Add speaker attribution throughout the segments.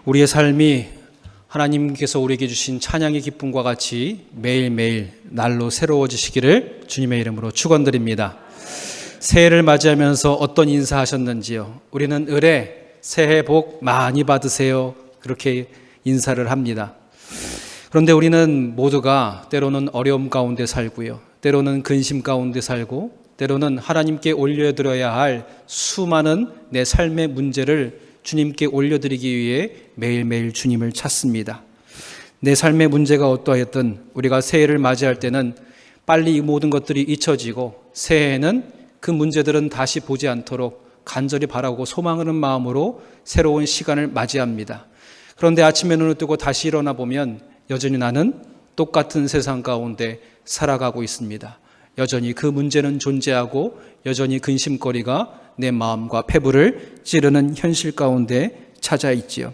Speaker 1: 우리의 삶이 하나님께서 우리에게 주신 찬양의 기쁨과 같이 매일매일 날로 새로워지시기를 주님의 이름으로 축원드립니다. 새해를 맞이하면서 어떤 인사하셨는지요? 우리는 을에 새해 복 많이 받으세요, 그렇게 인사를 합니다. 그런데 우리는 모두가 때로는 어려움 가운데 살고요, 때로는 근심 가운데 살고, 때로는 하나님께 올려드려야 할 수많은 내 삶의 문제를 주님께 올려드리기 위해 매일매일 주님을 찾습니다. 내 삶의 문제가 어떠하였든 우리가 새해를 맞이할 때는 빨리 이 모든 것들이 잊혀지고, 새해에는 그 문제들은 다시 보지 않도록 간절히 바라고 소망하는 마음으로 새로운 시간을 맞이합니다. 그런데 아침에 눈을 뜨고 다시 일어나 보면 여전히 나는 똑같은 세상 가운데 살아가고 있습니다. 여전히 그 문제는 존재하고, 여전히 근심거리가 내 마음과 폐부를 찌르는 현실 가운데 찾아 있지요.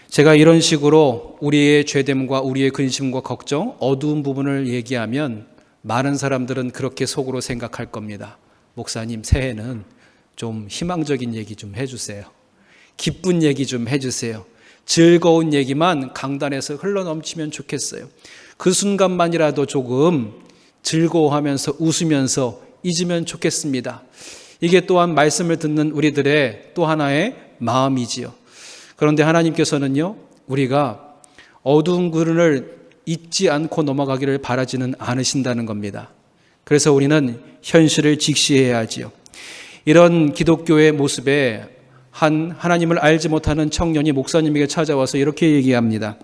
Speaker 1: 제가 이런 식으로 우리의 죄됨과 우리의 근심과 걱정, 어두운 부분을 얘기하면 많은 사람들은 그렇게 속으로 생각할 겁니다. 목사님, 새해는 좀 희망적인 얘기 좀 해주세요. 기쁜 얘기 좀 해주세요. 즐거운 얘기만 강단에서 흘러넘치면 좋겠어요. 그 순간만이라도 조금 즐거워하면서 웃으면서 잊으면 좋겠습니다. 이게 또한 말씀을 듣는 우리들의 또 하나의 마음이지요. 그런데 하나님께서는요, 우리가 어두운 그릇을 잊지 않고 넘어가기를 바라지는 않으신다는 겁니다. 그래서 우리는 현실을 직시해야 하지요. 이런 기독교의 모습에 한 하나님을 알지 못하는 청년이 목사님에게 찾아와서 이렇게 얘기합니다.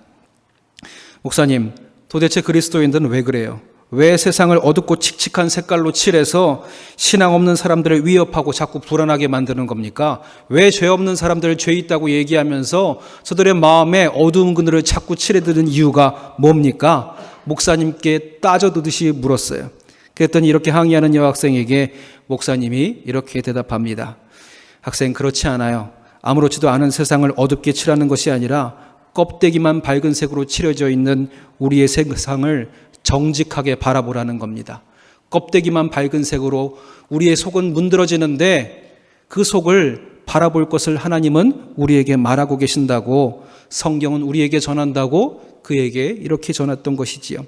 Speaker 1: 목사님, 도대체 그리스도인들은 왜 그래요? 왜 세상을 어둡고 칙칙한 색깔로 칠해서 신앙 없는 사람들을 위협하고 자꾸 불안하게 만드는 겁니까? 왜 죄 없는 사람들을 죄 있다고 얘기하면서 저들의 마음에 어두운 그늘을 자꾸 칠해드는 이유가 뭡니까? 목사님께 따져두듯이 물었어요. 그랬더니 이렇게 항의하는 여학생에게 목사님이 이렇게 대답합니다. 학생, 그렇지 않아요. 아무렇지도 않은 세상을 어둡게 칠하는 것이 아니라 껍데기만 밝은 색으로 칠해져 있는 우리의 세상을 정직하게 바라보라는 겁니다. 껍데기만 밝은 색으로 우리의 속은 문드러지는데 그 속을 바라볼 것을 하나님은 우리에게 말하고 계신다고, 성경은 우리에게 전한다고 그에게 이렇게 전했던 것이지요.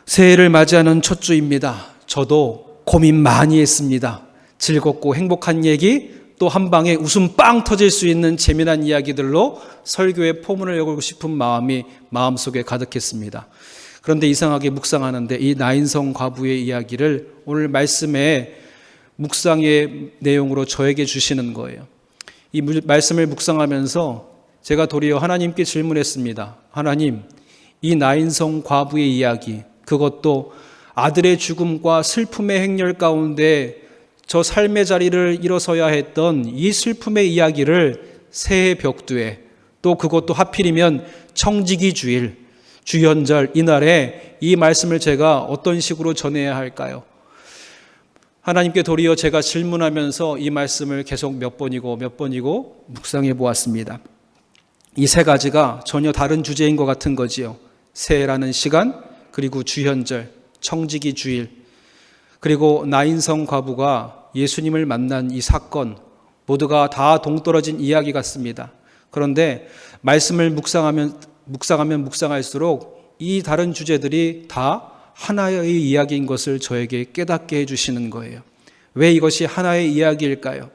Speaker 1: 새해를 맞이하는 첫 주입니다. 저도 고민 많이 했습니다. 즐겁고 행복한 얘기, 또 한 방에 웃음 빵 터질 수 있는 재미난 이야기들로 설교의 포문을 열고 싶은 마음이 마음속에 가득했습니다. 그런데 이상하게 묵상하는데 이 나인성 과부의 이야기를 오늘 말씀의 묵상의 내용으로 저에게 주시는 거예요. 이 말씀을 묵상하면서 제가 도리어 하나님께 질문했습니다. 하나님, 이 나인성 과부의 이야기, 그것도 아들의 죽음과 슬픔의 행렬 가운데 저 삶의 자리를 일어서야 했던 이 슬픔의 이야기를 새해 벽두에, 또 그것도 하필이면 청지기 주일, 주현절 이날에 이 말씀을 제가 어떤 식으로 전해야 할까요? 하나님께 도리어 제가 질문하면서 이 말씀을 계속 몇 번이고 묵상해 보았습니다. 이 세 가지가 전혀 다른 주제인 것 같은 거지요. 새해라는 시간, 그리고 주현절, 청지기 주일, 그리고 나인성 과부가 예수님을 만난 이 사건, 모두가 다 동떨어진 이야기 같습니다. 그런데 말씀을 묵상하면 묵상할수록 이 다른 주제들이 다 하나의 이야기인 것을 저에게 깨닫게 해주시는 거예요. 왜 이것이 하나의 이야기일까요?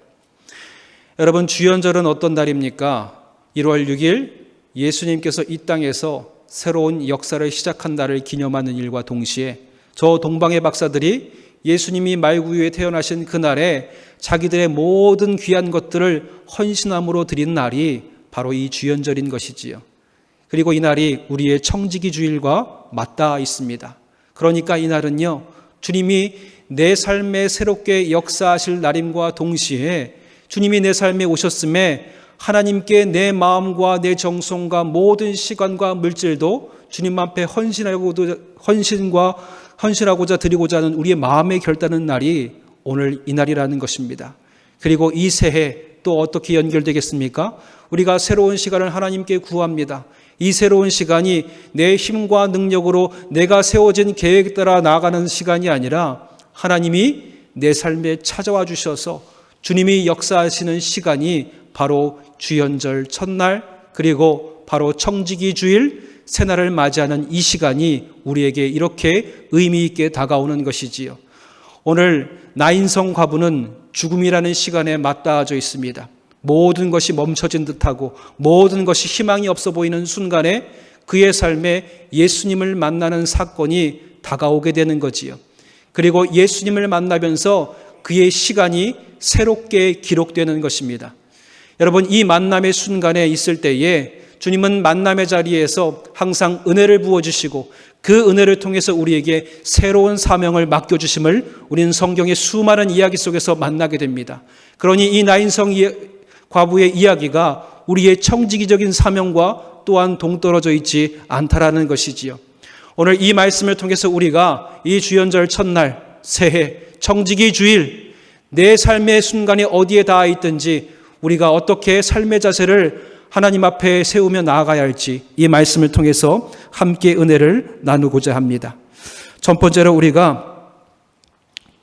Speaker 1: 여러분, 주연절은 어떤 날입니까? 1월 6일 예수님께서 이 땅에서 새로운 역사를 시작한 날을 기념하는 일과 동시에 저 동방의 박사들이 예수님이 말구유에 태어나신 그날에 자기들의 모든 귀한 것들을 헌신함으로 드린 날이 바로 이 주연절인 것이지요. 그리고 이 날이 우리의 청지기 주일과 맞닿아 있습니다. 그러니까 이 날은요, 주님이 내 삶에 새롭게 역사하실 날임과 동시에 주님이 내 삶에 오셨음에 하나님께 내 마음과 내 정성과 모든 시간과 물질도 주님 앞에 헌신하고자 드리고자 하는 우리의 마음의 결단의 날이 오늘 이 날이라는 것입니다. 그리고 이 새해 또 어떻게 연결되겠습니까? 우리가 새로운 시간을 하나님께 구합니다. 이 새로운 시간이 내 힘과 능력으로 내가 세워진 계획에 따라 나아가는 시간이 아니라 하나님이 내 삶에 찾아와 주셔서 주님이 역사하시는 시간이 바로 주연절 첫날, 그리고 바로 청지기 주일 새날을 맞이하는 이 시간이 우리에게 이렇게 의미 있게 다가오는 것이지요. 오늘 나인성 과부는 죽음이라는 시간에 맞닿아져 있습니다. 모든 것이 멈춰진 듯하고 모든 것이 희망이 없어 보이는 순간에 그의 삶에 예수님을 만나는 사건이 다가오게 되는 거지요. 그리고 예수님을 만나면서 그의 시간이 새롭게 기록되는 것입니다. 여러분, 이 만남의 순간에 있을 때에 주님은 만남의 자리에서 항상 은혜를 부어주시고 그 은혜를 통해서 우리에게 새로운 사명을 맡겨주심을 우리는 성경의 수많은 이야기 속에서 만나게 됩니다. 그러니 이 나인성 과부의 이야기가 우리의 청지기적인 사명과 또한 동떨어져 있지 않다라는 것이지요. 오늘 이 말씀을 통해서 우리가 이 주연절 첫날, 새해, 청지기 주일, 내 삶의 순간이 어디에 닿아 있든지 우리가 어떻게 삶의 자세를 하나님 앞에 세우며 나아가야 할지 이 말씀을 통해서 함께 은혜를 나누고자 합니다. 첫 번째로 우리가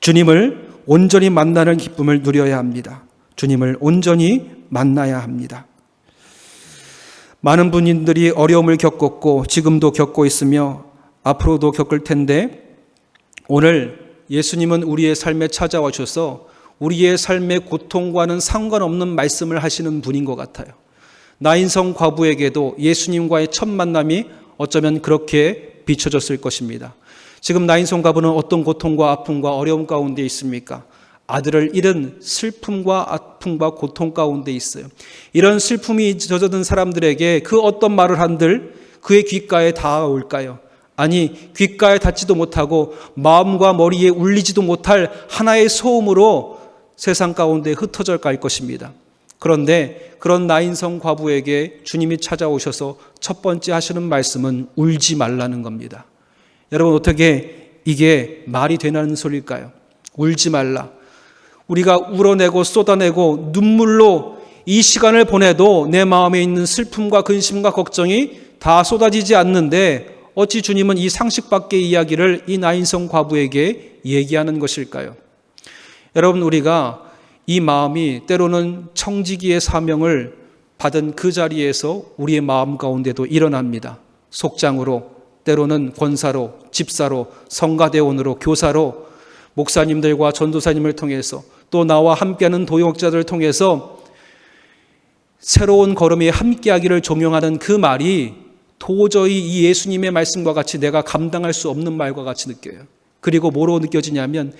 Speaker 1: 주님을 온전히 만나는 기쁨을 누려야 합니다. 주님을 온전히 만나야 합니다. 많은 분들이 어려움을 겪었고 지금도 겪고 있으며 앞으로도 겪을 텐데 오늘 예수님은 우리의 삶에 찾아와 주셔서 우리의 삶의 고통과는 상관없는 말씀을 하시는 분인 것 같아요. 나인성 과부에게도 예수님과의 첫 만남이 어쩌면 그렇게 비춰졌을 것입니다. 지금 나인성 과부는 어떤 고통과 아픔과 어려움 가운데 있습니까? 아들을 잃은 슬픔과 아픔과 고통 가운데 있어요. 이런 슬픔이 젖어든 사람들에게 그 어떤 말을 한들 그의 귓가에 닿아올까요? 아니, 귓가에 닿지도 못하고 마음과 머리에 울리지도 못할 하나의 소음으로 세상 가운데 흩어져 갈 것입니다. 그런데 그런 나인성 과부에게 주님이 찾아오셔서 첫 번째 하시는 말씀은 울지 말라는 겁니다. 여러분, 어떻게 이게 말이 되는 소리일까요? 울지 말라. 우리가 울어내고 쏟아내고 눈물로 이 시간을 보내도 내 마음에 있는 슬픔과 근심과 걱정이 다 쏟아지지 않는데 어찌 주님은 이 상식 밖의 이야기를 이 나인성 과부에게 얘기하는 것일까요? 여러분, 우리가 이 마음이 때로는 청지기의 사명을 받은 그 자리에서 우리의 마음 가운데도 일어납니다. 속장으로, 때로는 권사로, 집사로, 성가대원으로, 교사로, 목사님들과 전도사님을 통해서 또 나와 함께하는 도역자들을 통해서 새로운 걸음에 함께하기를 종용하는 그 말이 도저히 이 예수님의 말씀과 같이 내가 감당할 수 없는 말과 같이 느껴요. 그리고 뭐로 느껴지냐면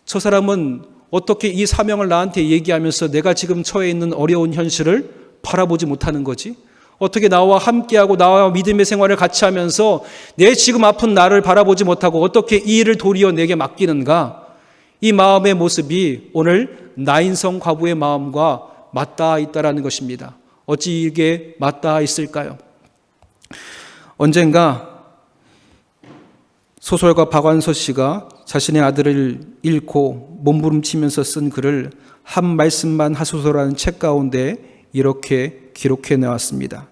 Speaker 1: 저 사람은 어떻게 이 사명을 나한테 얘기하면서 내가 지금 처해 있는 어려운 현실을 바라보지 못하는 거지? 어떻게 나와 함께하고 나와 믿음의 생활을 같이 하면서 내 지금 아픈 나를 바라보지 못하고 어떻게 이 일을 도리어 내게 맡기는가? 이 마음의 모습이 오늘 나인성 과부의 마음과 맞닿아 있다라는 것입니다. 어찌 이게 맞닿아 있을까요? 언젠가 소설가 박완서 씨가 자신의 아들을 잃고 몸부림치면서 쓴 글을 한 말씀만 하소서라는 책 가운데 이렇게 기록해 내왔습니다.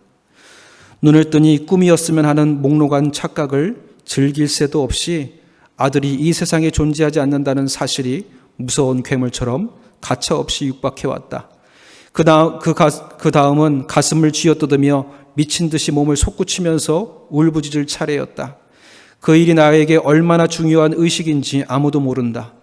Speaker 1: 눈을 뜨니 꿈이었으면 하는 몽롱한 착각을 즐길 새도 없이 아들이 이 세상에 존재하지 않는다는 사실이 무서운 괴물처럼 가차없이 육박해왔다. 그 다음은 가슴을 쥐어뜯으며 미친 듯이 몸을 솟구치면서 울부짖을 차례였다. 그 일이 나에게 얼마나 중요한 의식인지 아무도 모른다.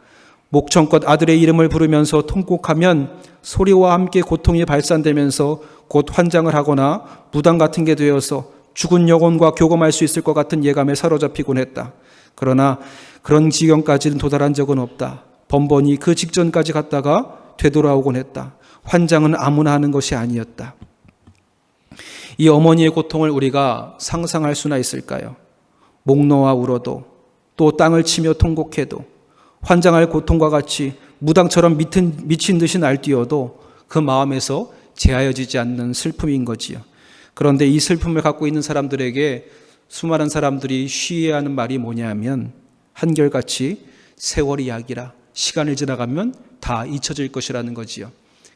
Speaker 1: 목청껏 아들의 이름을 부르면서 통곡하면 소리와 함께 고통이 발산되면서 곧 환장을 하거나 무당 같은 게 되어서 죽은 영혼과 교감할 수 있을 것 같은 예감에 사로잡히곤 했다. 그러나 그런 지경까지는 도달한 적은 없다. 번번이 그 직전까지 갔다가 되돌아오곤 했다. 환장은 아무나 하는 것이 아니었다. 이 어머니의 고통을 우리가 상상할 수나 있을까요? 목 놓아 울어도 또 땅을 치며 통곡해도 환장할 고통과 같이 무당처럼 미친 듯이 날뛰어도 그 마음에서 제하여지지 않는 슬픔인 거지요. 그런데 이 슬픔을 갖고 있는 사람들에게 수많은 사람들이 쉬해하는 말이 뭐냐면 한결같이 세월이 약이라 시간을 지나가면 다 잊혀질 것이라는 거지요.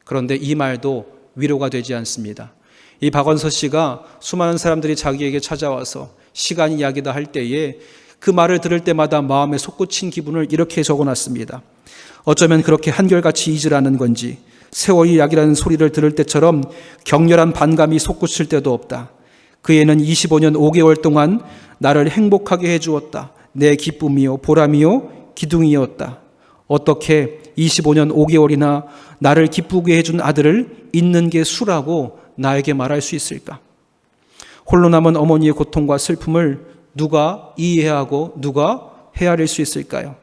Speaker 1: 그런데 이 말도 위로가 되지 않습니다. 이 박원서 씨가 수많은 사람들이 자기에게 찾아와서 시간이 약이다 할 때에 그 말을 들을 때마다 마음에 솟구친 기분을 이렇게 적어놨습니다. 어쩌면 그렇게 한결같이 잊으라는 건지 세월이 약이라는 소리를 들을 때처럼 격렬한 반감이 솟구칠 때도 없다. 그 애는 25년 5개월 동안 나를 행복하게 해주었다. 내 기쁨이요 보람이요 기둥이었다. 어떻게 25년 5개월이나 나를 기쁘게 해준 아들을 잊는 게 수라고 나에게 말할 수 있을까? 홀로 남은 어머니의 고통과 슬픔을 누가 이해하고 누가 헤아릴 수 있을까요?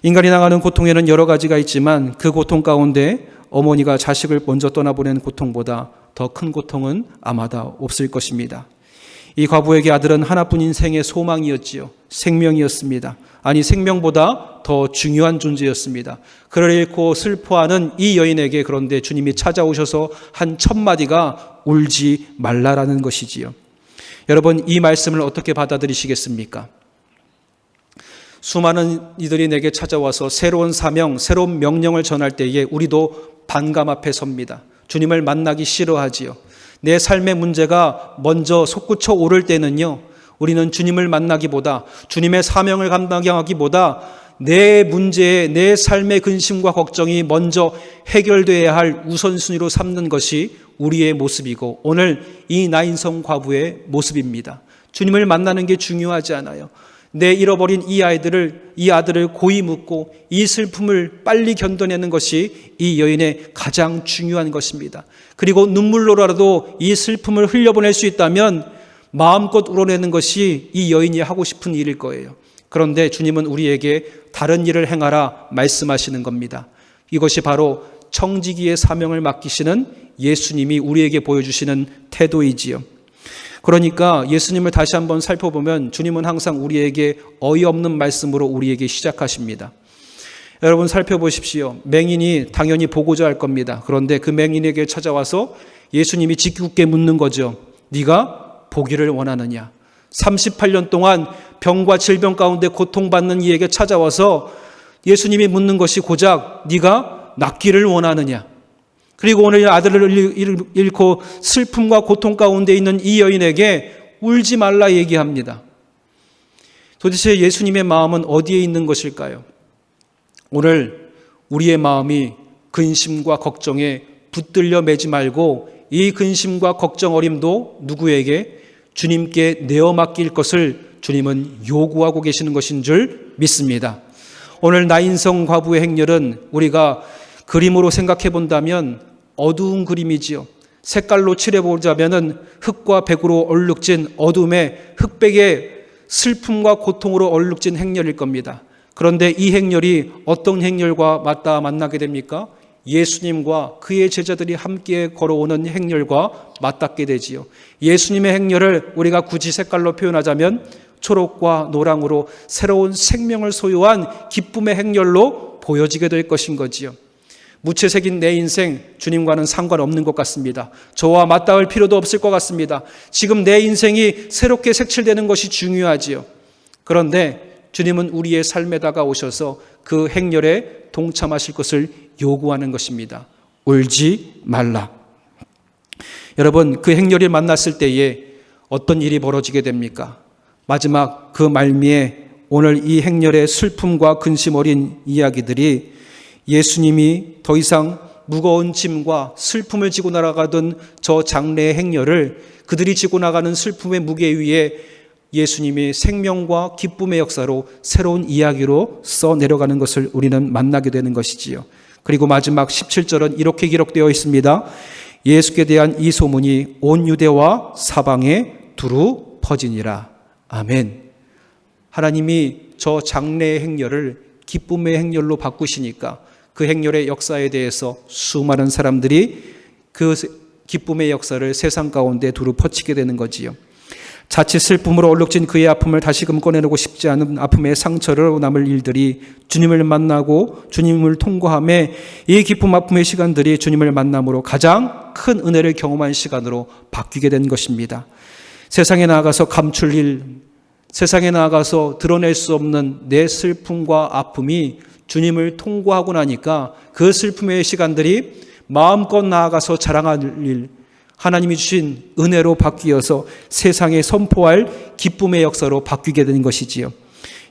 Speaker 1: 인간이 당하는 고통에는 여러 가지가 있지만 그 고통 가운데 어머니가 자식을 먼저 떠나보낸 고통보다 더 큰 고통은 아마도 없을 것입니다. 이 과부에게 아들은 하나뿐인 생의 소망이었지요. 생명이었습니다. 아니, 생명보다 더 중요한 존재였습니다. 그를 잃고 슬퍼하는 이 여인에게 그런데 주님이 찾아오셔서 한 첫 마디가 울지 말라라는 것이지요. 여러분, 이 말씀을 어떻게 받아들이시겠습니까? 수많은 이들이 내게 찾아와서 새로운 사명, 새로운 명령을 전할 때에 우리도 반감 앞에 섭니다. 주님을 만나기 싫어하지요. 내 삶의 문제가 먼저 솟구쳐 오를 때는요, 우리는 주님을 만나기보다, 주님의 사명을 감당하기보다 내 문제에, 내 삶의 근심과 걱정이 먼저 해결되어야 할 우선순위로 삼는 것이 우리의 모습이고, 오늘 이 나인성 과부의 모습입니다. 주님을 만나는 게 중요하지 않아요. 내 잃어버린 이 아들을 고이 묻고 이 슬픔을 빨리 견뎌내는 것이 이 여인의 가장 중요한 것입니다. 그리고 눈물로라도 이 슬픔을 흘려보낼 수 있다면 마음껏 울어내는 것이 이 여인이 하고 싶은 일일 거예요. 그런데 주님은 우리에게 다른 일을 행하라 말씀하시는 겁니다. 이것이 바로 청지기의 사명을 맡기시는 예수님이 우리에게 보여주시는 태도이지요. 그러니까 예수님을 다시 한번 살펴보면 주님은 항상 우리에게 어이없는 말씀으로 우리에게 시작하십니다. 여러분 살펴보십시오. 맹인이 당연히 보고자 할 겁니다. 그런데 그 맹인에게 찾아와서 예수님이 짓궂게 묻는 거죠. 네가 보기를 원하느냐? 38년 동안 병과 질병 가운데 고통받는 이에게 찾아와서 예수님이 묻는 것이 고작 네가 낫기를 원하느냐? 그리고 오늘 아들을 잃고 슬픔과 고통 가운데 있는 이 여인에게 울지 말라 얘기합니다. 도대체 예수님의 마음은 어디에 있는 것일까요? 오늘 우리의 마음이 근심과 걱정에 붙들려 매지 말고 이 근심과 걱정 어림도 누구에게? 주님께 내어 맡길 것을 주님은 요구하고 계시는 것인 줄 믿습니다. 오늘 나인성 과부의 행렬은 우리가 그림으로 생각해 본다면 어두운 그림이지요. 색깔로 칠해보자면 흑과 백으로 얼룩진 어둠의 흑백의 슬픔과 고통으로 얼룩진 행렬일 겁니다. 그런데 이 행렬이 어떤 행렬과 만나게 됩니까? 예수님과 그의 제자들이 함께 걸어오는 행렬과 맞닿게 되지요. 예수님의 행렬을 우리가 굳이 색깔로 표현하자면 초록과 노랑으로 새로운 생명을 소유한 기쁨의 행렬로 보여지게 될 것인 거지요. 무채색인 내 인생 주님과는 상관없는 것 같습니다. 저와 맞닿을 필요도 없을 것 같습니다. 지금 내 인생이 새롭게 색칠되는 것이 중요하지요. 그런데 주님은 우리의 삶에다가 오셔서 그 행렬에 동참하실 것을 요구하는 것입니다. 울지 말라. 여러분, 그 행렬을 만났을 때에 어떤 일이 벌어지게 됩니까? 마지막 그 말미에 오늘 이 행렬의 슬픔과 근심 어린 이야기들이 예수님이 더 이상 무거운 짐과 슬픔을 지고 나아가던 저 장래의 행렬을 그들이 지고 나가는 슬픔의 무게 위에 예수님이 생명과 기쁨의 역사로 새로운 이야기로 써 내려가는 것을 우리는 만나게 되는 것이지요. 그리고 마지막 17절은 이렇게 기록되어 있습니다. 예수께 대한 이 소문이 온 유대와 사방에 두루 퍼지니라. 아멘. 하나님이 저 장래의 행렬을 기쁨의 행렬로 바꾸시니까 그 행렬의 역사에 대해서 수많은 사람들이 그 기쁨의 역사를 세상 가운데 두루 퍼치게 되는 거지요. 자칫 슬픔으로 얼룩진 그의 아픔을 다시금 꺼내놓고 싶지 않은 아픔의 상처로 남을 일들이 주님을 만나고 주님을 통과함에 이 기쁨 아픔의 시간들이 주님을 만남으로 가장 큰 은혜를 경험한 시간으로 바뀌게 된 것입니다. 세상에 나아가서 감출 일, 세상에 나아가서 드러낼 수 없는 내 슬픔과 아픔이 주님을 통과하고 나니까 그 슬픔의 시간들이 마음껏 나아가서 자랑할 일, 하나님이 주신 은혜로 바뀌어서 세상에 선포할 기쁨의 역사로 바뀌게 된 것이지요.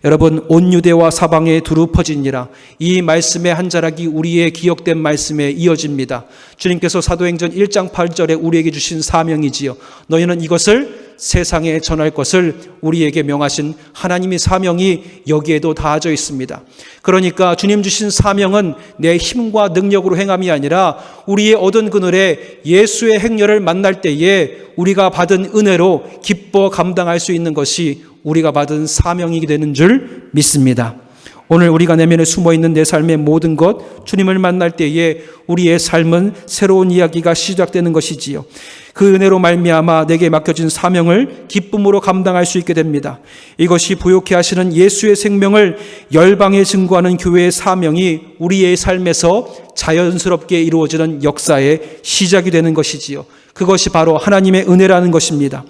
Speaker 1: 여러분, 온 유대와 사방에 두루 퍼지니라. 이 말씀의 한 자락이 우리의 기억된 말씀에 이어집니다. 주님께서 사도행전 1장 8절에 우리에게 주신 사명이지요. 너희는 이것을 세상에 전할 것을 우리에게 명하신 하나님의 사명이 여기에도 다하져 있습니다. 그러니까 주님 주신 사명은 내 힘과 능력으로 행함이 아니라 우리의 얻은 그늘에 예수의 행렬을 만날 때에 우리가 받은 은혜로 기뻐 감당할 수 있는 것이 우리가 받은 사명이 되는 줄 믿습니다. 오늘 우리가 내면에 숨어있는 내 삶의 모든 것, 주님을 만날 때에 우리의 삶은 새로운 이야기가 시작되는 것이지요. 그 은혜로 말미암아 내게 맡겨진 사명을 기쁨으로 감당할 수 있게 됩니다. 이것이 부욕해 하시는 예수의 생명을 열방에 증거하는 교회의 사명이 우리의 삶에서 자연스럽게 이루어지는 역사의 시작이 되는 것이지요. 그것이 바로 하나님의 은혜라는 것입니다.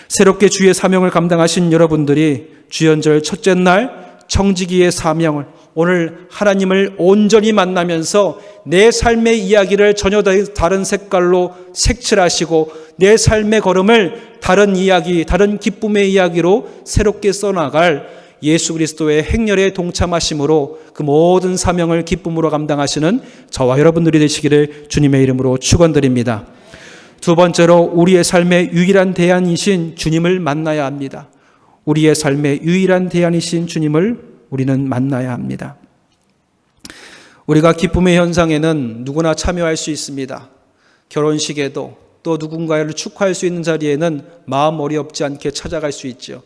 Speaker 1: 새롭게 주의 사명을 감당하신 여러분들이 주연절 첫째 날 청지기의 사명을, 오늘 하나님을 온전히 만나면서 내 삶의 이야기를 전혀 다른 색깔로 색칠하시고 내 삶의 걸음을 다른 이야기, 다른 기쁨의 이야기로 새롭게 써나갈 예수 그리스도의 행렬에 동참하심으로 그 모든 사명을 기쁨으로 감당하시는 저와 여러분들이 되시기를 주님의 이름으로 축원드립니다. 두 번째로, 우리의 삶의 유일한 대안이신 주님을 만나야 합니다. 우리의 삶의 유일한 대안이신 주님을 우리는 만나야 합니다. 우리가 기쁨의 현상에는 누구나 참여할 수 있습니다. 결혼식에도 또 누군가를 축하할 수 있는 자리에는 마음 어렵지 않게 찾아갈 수 있죠.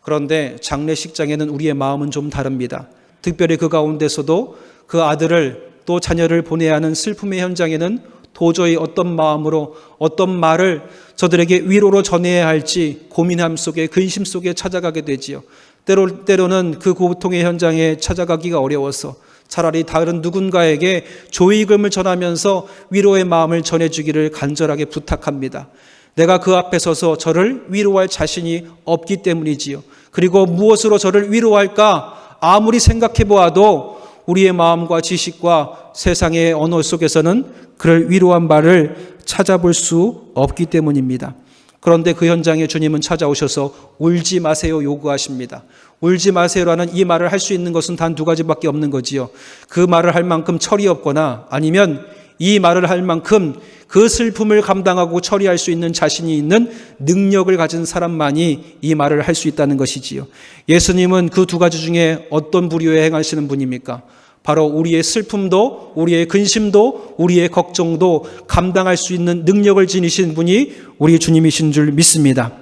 Speaker 1: 그런데 장례식장에는 우리의 마음은 좀 다릅니다. 특별히 그 가운데서도 그 아들을 또 자녀를 보내야 하는 슬픔의 현장에는 도저히 어떤 마음으로 어떤 말을 저들에게 위로로 전해야 할지 고민함 속에, 근심 속에 찾아가게 되지요. 때로는 그 고통의 현장에 찾아가기가 어려워서 차라리 다른 누군가에게 조의금을 전하면서 위로의 마음을 전해주기를 간절하게 부탁합니다. 내가 그 앞에 서서 저를 위로할 자신이 없기 때문이지요. 그리고 무엇으로 저를 위로할까 아무리 생각해 보아도 우리의 마음과 지식과 세상의 언어 속에서는 그를 위로한 바를 찾아볼 수 없기 때문입니다. 그런데 그 현장에 주님은 찾아오셔서 울지 마세요 요구하십니다. 울지 마세요라는 이 말을 할 수 있는 것은 단 두 가지밖에 없는 거지요. 그 말을 할 만큼 철이 없거나 아니면 이 말을 할 만큼 그 슬픔을 감당하고 처리할 수 있는 자신이 있는 능력을 가진 사람만이 이 말을 할 수 있다는 것이지요. 예수님은 그 두 가지 중에 어떤 부류에 행하시는 분입니까? 바로 우리의 슬픔도, 우리의 근심도, 우리의 걱정도 감당할 수 있는 능력을 지니신 분이 우리 주님이신 줄 믿습니다.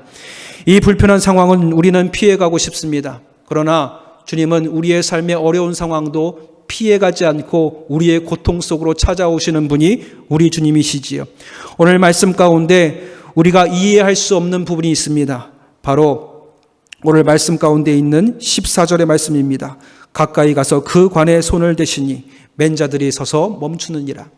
Speaker 1: 이 불편한 상황은 우리는 피해가고 싶습니다. 그러나 주님은 우리의 삶의 어려운 상황도 피해가지 않고 우리의 고통 속으로 찾아오시는 분이 우리 주님이시지요. 오늘 말씀 가운데 우리가 이해할 수 없는 부분이 있습니다. 바로 오늘 말씀 가운데 있는 14절의 말씀입니다. 가까이 가서 그 관에 손을 대시니 맨 자들이 서서 멈추느니라.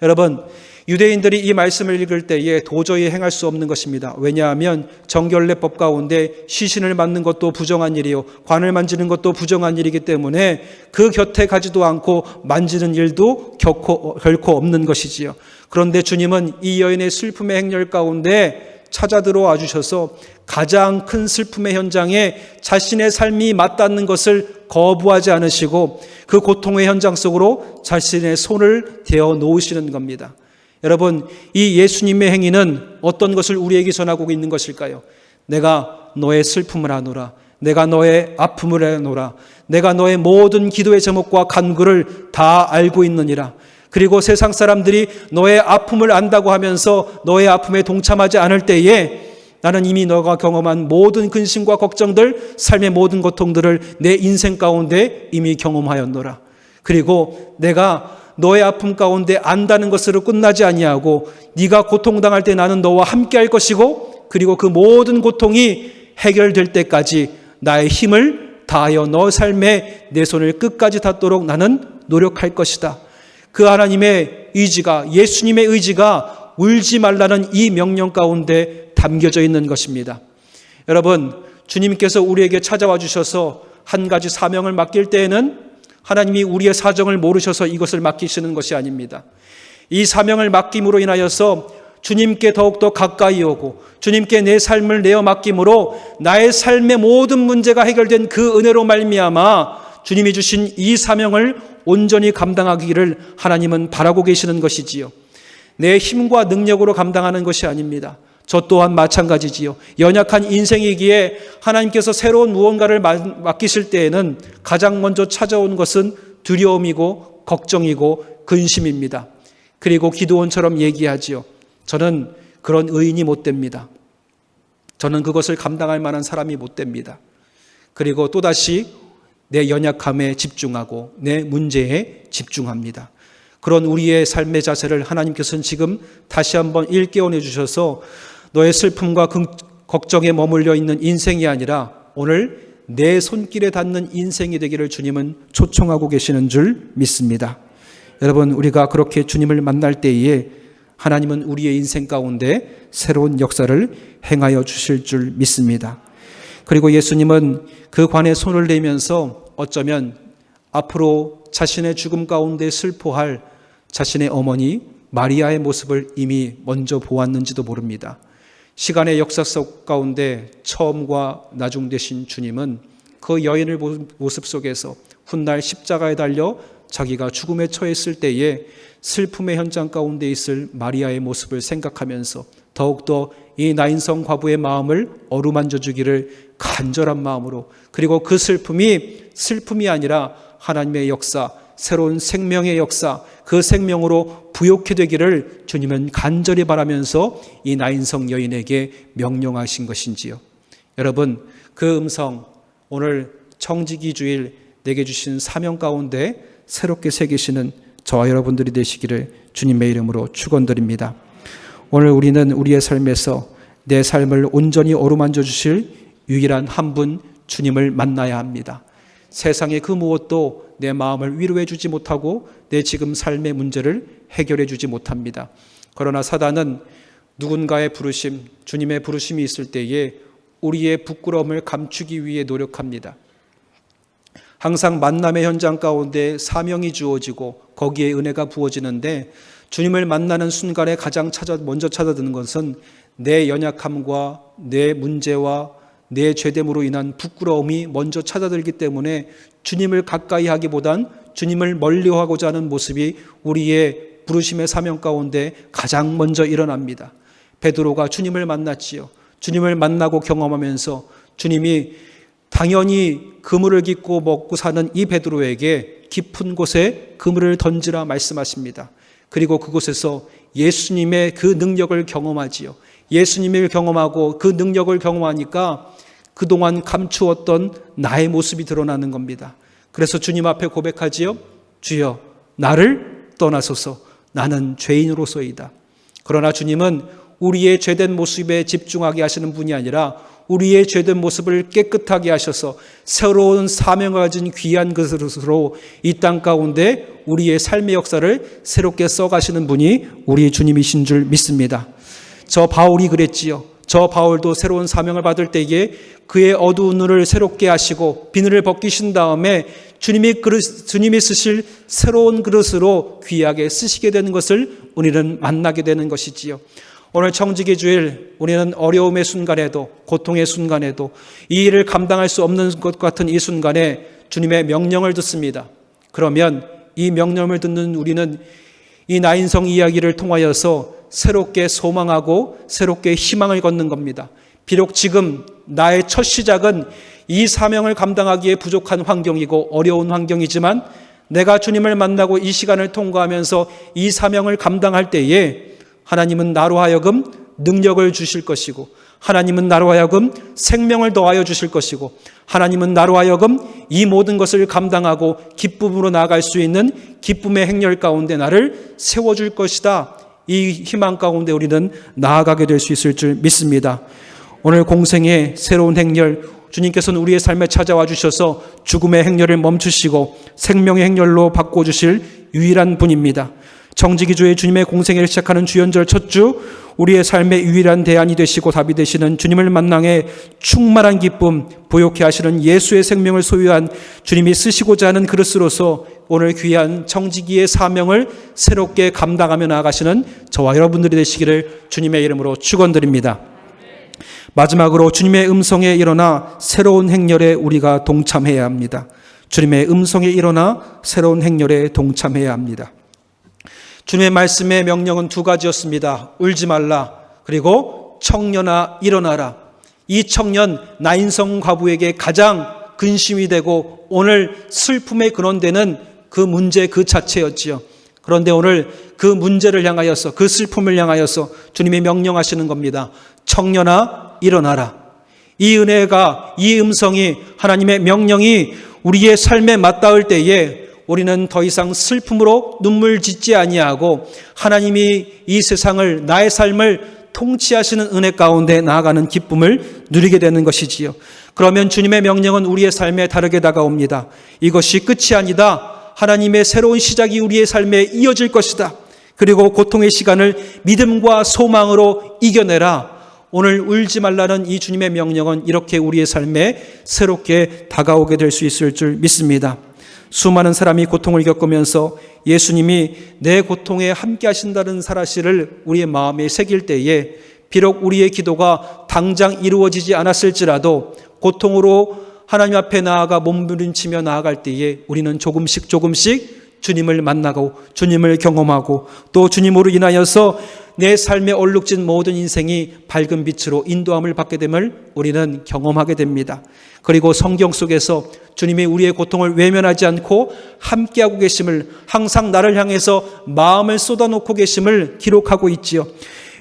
Speaker 1: 여러분, 유대인들이 이 말씀을 읽을 때에 도저히 행할 수 없는 것입니다. 왜냐하면 정결례법 가운데 시신을 맞는 것도 부정한 일이요, 관을 만지는 것도 부정한 일이기 때문에 그 곁에 가지도 않고 만지는 일도 결코 없는 것이지요. 그런데 주님은 이 여인의 슬픔의 행렬 가운데 찾아 들어와 주셔서 가장 큰 슬픔의 현장에 자신의 삶이 맞닿는 것을 거부하지 않으시고 그 고통의 현장 속으로 자신의 손을 대어 놓으시는 겁니다. 여러분, 이 예수님의 행위는 어떤 것을 우리에게 전하고 있는 것일까요? 내가 너의 슬픔을 아노라. 내가 너의 아픔을 아노라. 내가 너의 모든 기도의 제목과 간구를 다 알고 있느니라. 그리고 세상 사람들이 너의 아픔을 안다고 하면서 너의 아픔에 동참하지 않을 때에 나는 이미 너가 경험한 모든 근심과 걱정들, 삶의 모든 고통들을 내 인생 가운데 이미 경험하였노라. 그리고 내가 너의 아픔 가운데 안다는 것으로 끝나지 아니하고 네가 고통당할 때 나는 너와 함께 할 것이고, 그리고 그 모든 고통이 해결될 때까지 나의 힘을 다하여 너 삶에 내 손을 끝까지 닿도록 나는 노력할 것이다. 그 하나님의 의지가, 예수님의 의지가 울지 말라는 이 명령 가운데 담겨져 있는 것입니다. 여러분, 주님께서 우리에게 찾아와 주셔서 한 가지 사명을 맡길 때에는 하나님이 우리의 사정을 모르셔서 이것을 맡기시는 것이 아닙니다. 이 사명을 맡김으로 인하여서 주님께 더욱더 가까이 오고 주님께 내 삶을 내어 맡김으로 나의 삶의 모든 문제가 해결된 그 은혜로 말미암아 주님이 주신 이 사명을 온전히 감당하기를 하나님은 바라고 계시는 것이지요. 내 힘과 능력으로 감당하는 것이 아닙니다. 저 또한 마찬가지지요. 연약한 인생이기에 하나님께서 새로운 무언가를 맡기실 때에는 가장 먼저 찾아온 것은 두려움이고 걱정이고 근심입니다. 그리고 기드온처럼 얘기하지요. 저는 그런 의인이 못 됩니다. 저는 그것을 감당할 만한 사람이 못 됩니다. 그리고 또다시 내 연약함에 집중하고 내 문제에 집중합니다. 그런 우리의 삶의 자세를 하나님께서는 지금 다시 한번 일깨워내 주셔서 너의 슬픔과 걱정에 머물러 있는 인생이 아니라 오늘 내 손길에 닿는 인생이 되기를 주님은 초청하고 계시는 줄 믿습니다. 여러분, 우리가 그렇게 주님을 만날 때에 하나님은 우리의 인생 가운데 새로운 역사를 행하여 주실 줄 믿습니다. 그리고 예수님은 그 관에 손을 내면서 어쩌면 앞으로 자신의 죽음 가운데 슬퍼할 자신의 어머니 마리아의 모습을 이미 먼저 보았는지도 모릅니다. 시간의 역사 속 가운데 처음과 나중 되신 주님은 그 여인의 모습 속에서 훗날 십자가에 달려 자기가 죽음에 처했을 때에 슬픔의 현장 가운데 있을 마리아의 모습을 생각하면서 더욱더 이 나인성 과부의 마음을 어루만져 주기를 간절한 마음으로, 그리고 그 슬픔이 아니라 하나님의 역사, 새로운 생명의 역사, 그 생명으로 부욕해 되기를 주님은 간절히 바라면서 이 나인성 여인에게 명령하신 것인지요. 여러분, 그 음성, 오늘 청지기 주일 내게 주신 사명 가운데 새롭게 새기시는 저와 여러분들이 되시기를 주님의 이름으로 축원드립니다. 오늘 우리는 우리의 삶에서 내 삶을 온전히 어루만져 주실 유일한 한 분 주님을 만나야 합니다. 세상의 그 무엇도 내 마음을 위로해 주지 못하고 내 지금 삶의 문제를 해결해 주지 못합니다. 그러나 사단은 누군가의 부르심, 주님의 부르심이 있을 때에 우리의 부끄러움을 감추기 위해 노력합니다. 항상 만남의 현장 가운데 사명이 주어지고 거기에 은혜가 부어지는데 주님을 만나는 순간에 가장 먼저 찾아드는 것은 내 연약함과 내 문제와 내 죄됨으로 인한 부끄러움이 먼저 찾아들기 때문에 주님을 가까이 하기보단 주님을 멀리하고자 하는 모습이 우리의 부르심의 사명 가운데 가장 먼저 일어납니다. 베드로가 주님을 만났지요. 주님을 만나고 경험하면서 주님이 당연히 그물을 깃고 먹고 사는 이 베드로에게 깊은 곳에 그물을 던지라 말씀하십니다. 그리고 그곳에서 예수님의 그 능력을 경험하지요. 예수님을 경험하고 그 능력을 경험하니까 그동안 감추었던 나의 모습이 드러나는 겁니다. 그래서 주님 앞에 고백하지요. 주여, 나를 떠나소서. 나는 죄인으로서이다. 그러나 주님은 우리의 죄된 모습에 집중하게 하시는 분이 아니라 우리의 죄된 모습을 깨끗하게 하셔서 새로운 사명을 가진 귀한 그릇으로 이 땅 가운데 우리의 삶의 역사를 새롭게 써가시는 분이 우리 주님이신 줄 믿습니다. 저 바울이 그랬지요. 저 바울도 새로운 사명을 받을 때에 그의 어두운 눈을 새롭게 하시고 비늘을 벗기신 다음에 주님이 쓰실 새로운 그릇으로 귀하게 쓰시게 되는 것을 우리는 만나게 되는 것이지요. 오늘 청지기 주일 우리는 어려움의 순간에도 고통의 순간에도 이 일을 감당할 수 없는 것 같은 이 순간에 주님의 명령을 듣습니다. 그러면 이 명령을 듣는 우리는 이 나인성 이야기를 통하여서 새롭게 소망하고 새롭게 희망을 걷는 겁니다. 비록 지금 나의 첫 시작은 이 사명을 감당하기에 부족한 환경이고 어려운 환경이지만 내가 주님을 만나고 이 시간을 통과하면서 이 사명을 감당할 때에 하나님은 나로 하여금 능력을 주실 것이고 하나님은 나로 하여금 생명을 더하여 주실 것이고 하나님은 나로 하여금 이 모든 것을 감당하고 기쁨으로 나아갈 수 있는 기쁨의 행렬 가운데 나를 세워줄 것이다. 이 희망 가운데 우리는 나아가게 될 수 있을 줄 믿습니다. 오늘 공생의 새로운 행렬, 주님께서는 우리의 삶에 찾아와 주셔서 죽음의 행렬을 멈추시고 생명의 행렬로 바꿔주실 유일한 분입니다. 청지기주의 주님의 공생애를 시작하는 주연절 첫 주, 우리의 삶의 유일한 대안이 되시고 답이 되시는 주님을 만나에 충만한 기쁨, 부욕해 하시는 예수의 생명을 소유한 주님이 쓰시고자 하는 그릇으로서 오늘 귀한 청지기의 사명을 새롭게 감당하며 나아가시는 저와 여러분들이 되시기를 주님의 이름으로 축원드립니다. 마지막으로 주님의 음성에 일어나 새로운 행렬에 우리가 동참해야 합니다. 주님의 음성에 일어나 새로운 행렬에 동참해야 합니다. 주님의 말씀의 명령은 두 가지였습니다. 울지 말라, 그리고 청년아 일어나라. 이 청년 나인성 과부에게 가장 근심이 되고 오늘 슬픔의 근원되는 그 문제 그 자체였지요. 그런데 오늘 그 문제를 향하여서, 그 슬픔을 향하여서 주님이 명령하시는 겁니다. 청년아 일어나라. 이 은혜가, 이 음성이, 하나님의 명령이 우리의 삶에 맞닿을 때에 우리는 더 이상 슬픔으로 눈물 짓지 아니하고 하나님이 이 세상을, 나의 삶을 통치하시는 은혜 가운데 나아가는 기쁨을 누리게 되는 것이지요. 그러면 주님의 명령은 우리의 삶에 다르게 다가옵니다. 이것이 끝이 아니다. 하나님의 새로운 시작이 우리의 삶에 이어질 것이다. 그리고 고통의 시간을 믿음과 소망으로 이겨내라. 오늘 울지 말라는 이 주님의 명령은 이렇게 우리의 삶에 새롭게 다가오게 될 수 있을 줄 믿습니다. 수많은 사람이 고통을 겪으면서 예수님이 내 고통에 함께 하신다는 사실을 우리의 마음에 새길 때에 비록 우리의 기도가 당장 이루어지지 않았을지라도 고통으로 하나님 앞에 나아가 몸부림치며 나아갈 때에 우리는 조금씩 주님을 만나고 주님을 경험하고 또 주님으로 인하여서 내 삶에 얼룩진 모든 인생이 밝은 빛으로 인도함을 받게 됨을 우리는 경험하게 됩니다. 그리고 성경 속에서 주님이 우리의 고통을 외면하지 않고 함께하고 계심을, 항상 나를 향해서 마음을 쏟아놓고 계심을 기록하고 있지요.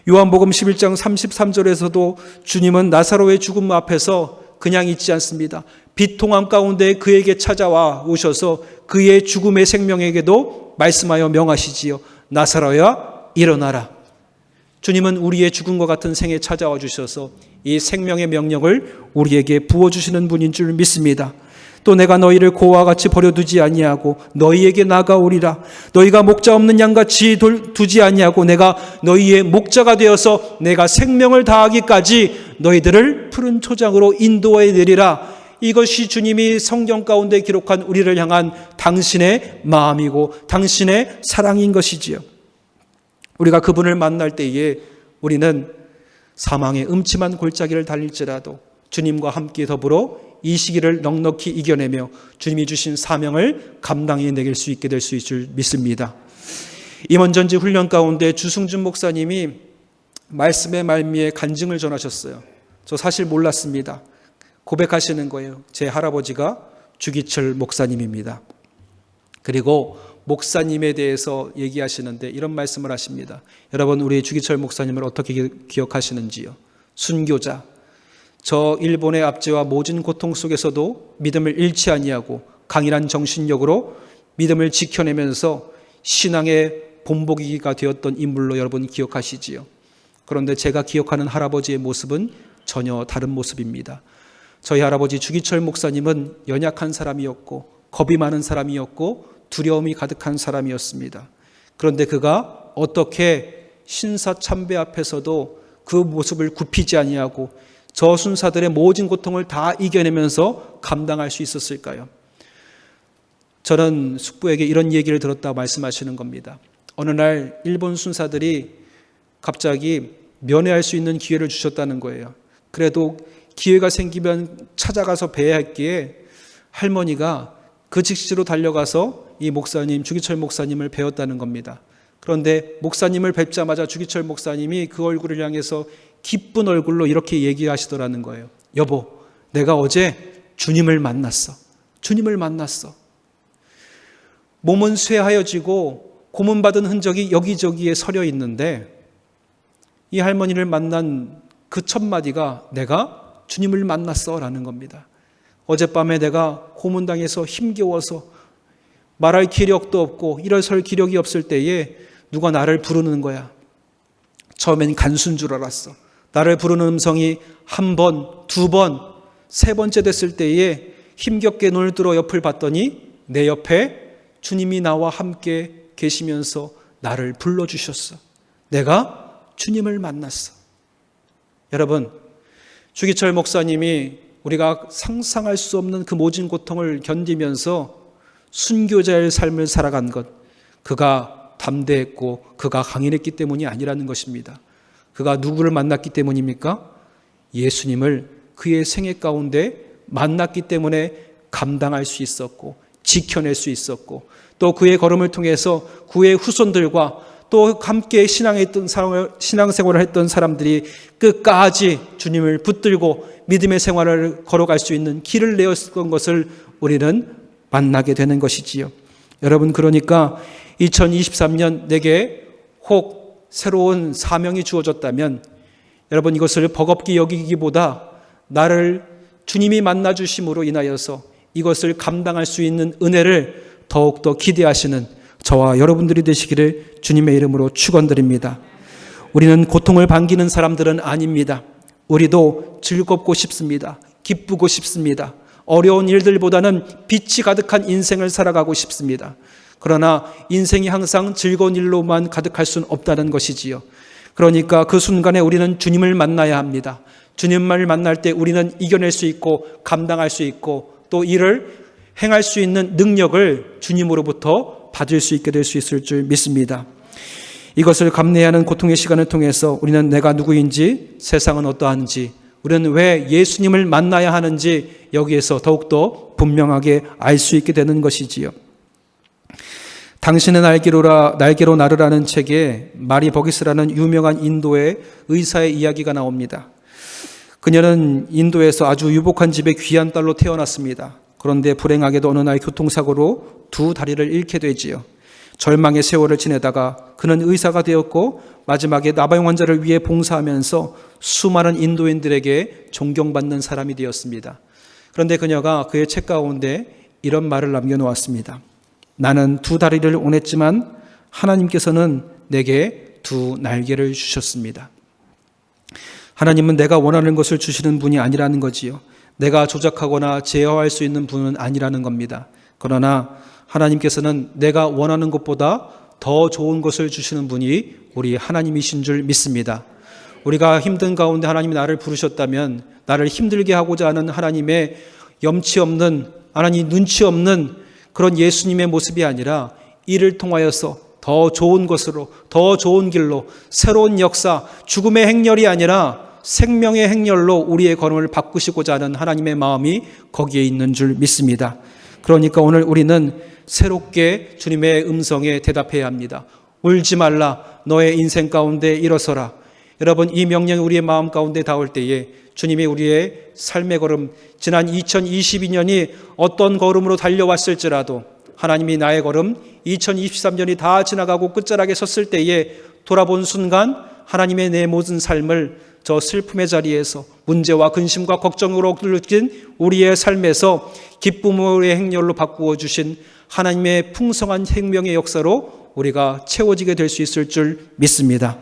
Speaker 1: 요한복음 11장 33절에서도 주님은 나사로의 죽음 앞에서 그냥 있지 않습니다. 비통함 가운데 그에게 찾아와 오셔서 그의 죽음의 생명에게도 말씀하여 명하시지요. 나사로야 일어나라. 주님은 우리의 죽음과 같은 생에 찾아와 주셔서 이 생명의 명령을 우리에게 부어주시는 분인 줄 믿습니다. 또 내가 너희를 고와 같이 버려두지 아니하고 너희에게 나아가오리라. 너희가 목자 없는 양같이 두지 아니하고 내가 너희의 목자가 되어서 내가 생명을 다하기까지 너희들을 푸른 초장으로 인도해 내리라. 이것이 주님이 성경 가운데 기록한 우리를 향한 당신의 마음이고 당신의 사랑인 것이지요. 우리가 그분을 만날 때에 우리는 사망의 음침한 골짜기를 달릴지라도 주님과 함께 더불어 이 시기를 넉넉히 이겨내며 주님이 주신 사명을 감당해 내길 수 있게 될 수 있을 줄 믿습니다. 임원전지 훈련 가운데 주승준 목사님이 말씀의 말미에 간증을 전하셨어요. 저 사실 몰랐습니다. 고백하시는 거예요. 제 할아버지가 주기철 목사님입니다. 그리고 목사님에 대해서 얘기하시는데 이런 말씀을 하십니다. 여러분, 우리 주기철 목사님을 어떻게 기억하시는지요? 순교자. 저 일본의 압제와 모진 고통 속에서도 믿음을 잃지 아니하고 강인한 정신력으로 믿음을 지켜내면서 신앙의 본보기가 되었던 인물로 여러분 기억하시지요. 그런데 제가 기억하는 할아버지의 모습은 전혀 다른 모습입니다. 저희 할아버지 주기철 목사님은 연약한 사람이었고 겁이 많은 사람이었고 두려움이 가득한 사람이었습니다. 그런데 그가 어떻게 신사참배 앞에서도 그 모습을 굽히지 아니하고 저순사들의 모진 고통을 다 이겨내면서 감당할 수 있었을까요? 저는 숙부에게 이런 얘기를 들었다고 말씀하시는 겁니다. 어느 날 일본 순사들이 갑자기 면회할 수 있는 기회를 주셨다는 거예요. 그래도 기회가 생기면 찾아가서 뵈야 했기에 할머니가 그 직시로 달려가서 이 목사님, 주기철 목사님을 뵈었다는 겁니다. 그런데 목사님을 뵙자마자 주기철 목사님이 그 얼굴을 향해서 기쁜 얼굴로 이렇게 얘기하시더라는 거예요. 여보, 내가 어제 주님을 만났어. 주님을 만났어. 몸은 쇠하여지고 고문받은 흔적이 여기저기에 서려 있는데 이 할머니를 만난 그 첫 마디가 내가 주님을 만났어 라는 겁니다. 어젯밤에 내가 고문당해서 힘겨워서 말할 기력도 없고 일어설 기력이 없을 때에 누가 나를 부르는 거야. 처음엔 간수인 줄 알았어. 나를 부르는 음성이 한 번, 두 번, 세 번째 됐을 때에 힘겹게 눈을 들어 옆을 봤더니 내 옆에 주님이 나와 함께 계시면서 나를 불러주셨어. 내가 주님을 만났어. 여러분, 주기철 목사님이 우리가 상상할 수 없는 그 모진 고통을 견디면서 순교자의 삶을 살아간 것, 그가 담대했고 그가 강인했기 때문이 아니라는 것입니다. 그가 누구를 만났기 때문입니까? 예수님을 그의 생애 가운데 만났기 때문에 감당할 수 있었고 지켜낼 수 있었고, 또 그의 걸음을 통해서 그의 후손들과 또 함께 신앙생활을 했던 사람들이 끝까지 주님을 붙들고 믿음의 생활을 걸어갈 수 있는 길을 내었던 것을 우리는 만나게 되는 것이지요. 여러분, 그러니까 2023년 내게 혹 새로운 사명이 주어졌다면 여러분, 이것을 버겁게 여기기보다 나를 주님이 만나주심으로 인하여서 이것을 감당할 수 있는 은혜를 더욱더 기대하시는 저와 여러분들이 되시기를 주님의 이름으로 축원드립니다. 우리는 고통을 반기는 사람들은 아닙니다. 우리도 즐겁고 싶습니다. 기쁘고 싶습니다. 어려운 일들보다는 빛이 가득한 인생을 살아가고 싶습니다. 그러나 인생이 항상 즐거운 일로만 가득할 수는 없다는 것이지요. 그러니까 그 순간에 우리는 주님을 만나야 합니다. 주님을 만날 때 우리는 이겨낼 수 있고 감당할 수 있고 또 이를 행할 수 있는 능력을 주님으로부터 받을 수 있게 될 수 있을 줄 믿습니다. 이것을 감내하는 고통의 시간을 통해서 우리는 내가 누구인지, 세상은 어떠한지, 우리는 왜 예수님을 만나야 하는지 여기에서 더욱더 분명하게 알 수 있게 되는 것이지요. 당신의 날개로 나르라는 책에 마리 버기스라는 유명한 인도의 의사의 이야기가 나옵니다. 그녀는 인도에서 아주 유복한 집에 귀한 딸로 태어났습니다. 그런데 불행하게도 어느 날 교통사고로 두 다리를 잃게 되지요. 절망의 세월을 지내다가 그는 의사가 되었고 마지막에 나병 환자를 위해 봉사하면서 수많은 인도인들에게 존경받는 사람이 되었습니다. 그런데 그녀가 그의 책 가운데 이런 말을 남겨놓았습니다. 나는 두 다리를 원했지만 하나님께서는 내게 두 날개를 주셨습니다. 하나님은 내가 원하는 것을 주시는 분이 아니라는 거지요. 내가 조작하거나 제어할 수 있는 분은 아니라는 겁니다. 그러나 하나님께서는 내가 원하는 것보다 더 좋은 것을 주시는 분이 우리 하나님이신 줄 믿습니다. 우리가 힘든 가운데 하나님이 나를 부르셨다면 나를 힘들게 하고자 하는 하나님의 염치 없는, 하나님 눈치 없는 그런 예수님의 모습이 아니라 이를 통하여서 더 좋은 것으로, 더 좋은 길로, 새로운 역사, 죽음의 행렬이 아니라 생명의 행렬로 우리의 걸음을 바꾸시고자 하는 하나님의 마음이 거기에 있는 줄 믿습니다. 그러니까 오늘 우리는 새롭게 주님의 음성에 대답해야 합니다. 울지 말라, 너의 인생 가운데 일어서라. 여러분, 이 명령이 우리의 마음 가운데 닿을 때에 주님이 우리의 삶의 걸음, 지난 2022년이 어떤 걸음으로 달려왔을지라도 하나님이 나의 걸음 2023년이 다 지나가고 끝자락에 섰을 때에 돌아본 순간 하나님의 내 모든 삶을 저 슬픔의 자리에서 문제와 근심과 걱정으로 눌러진 우리의 삶에서 기쁨의 행렬로 바꾸어 주신 하나님의 풍성한 생명의 역사로 우리가 채워지게 될 수 있을 줄 믿습니다.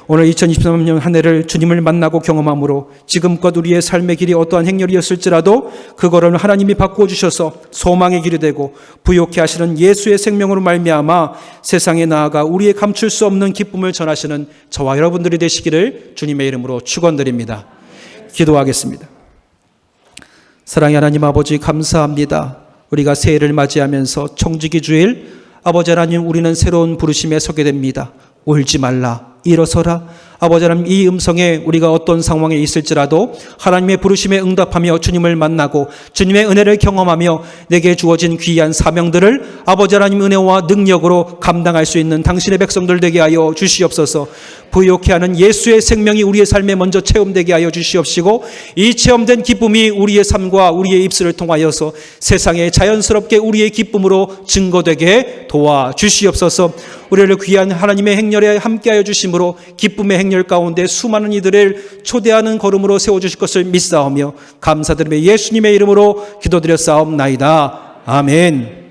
Speaker 1: 오늘 2023년 한 해를 주님을 만나고 경험함으로 지금껏 우리의 삶의 길이 어떠한 행렬이었을지라도 그거를 하나님이 바꾸어 주셔서 소망의 길이 되고 부욕케 하시는 예수의 생명으로 말미암아 세상에 나아가 우리의 감출 수 없는 기쁨을 전하시는 저와 여러분들이 되시기를 주님의 이름으로 축원드립니다. 기도하겠습니다. 사랑의 하나님 아버지, 감사합니다. 우리가 새해를 맞이하면서 청지기 주일, 아버지 하나님, 우리는 새로운 부르심에 서게 됩니다. 울지 말라, 일어서라. 아버지 하나님, 이 음성에 우리가 어떤 상황에 있을지라도 하나님의 부르심에 응답하며 주님을 만나고 주님의 은혜를 경험하며 내게 주어진 귀한 사명들을 아버지 하나님 은혜와 능력으로 감당할 수 있는 당신의 백성들 되게 하여 주시옵소서. 부욕케 하는 예수의 생명이 우리의 삶에 먼저 체험되게 하여 주시옵시고 이 체험된 기쁨이 우리의 삶과 우리의 입술을 통하여서 세상에 자연스럽게 우리의 기쁨으로 증거되게 도와주시옵소서. 우리를 귀한 하나님의 행렬에 함께하여 주심으로 기쁨의 행렬 가운데 수많은 이들을 초대하는 걸음으로 세워주실 것을 믿사오며 감사드리며 예수님의 이름으로 기도드렸사옵나이다. 아멘.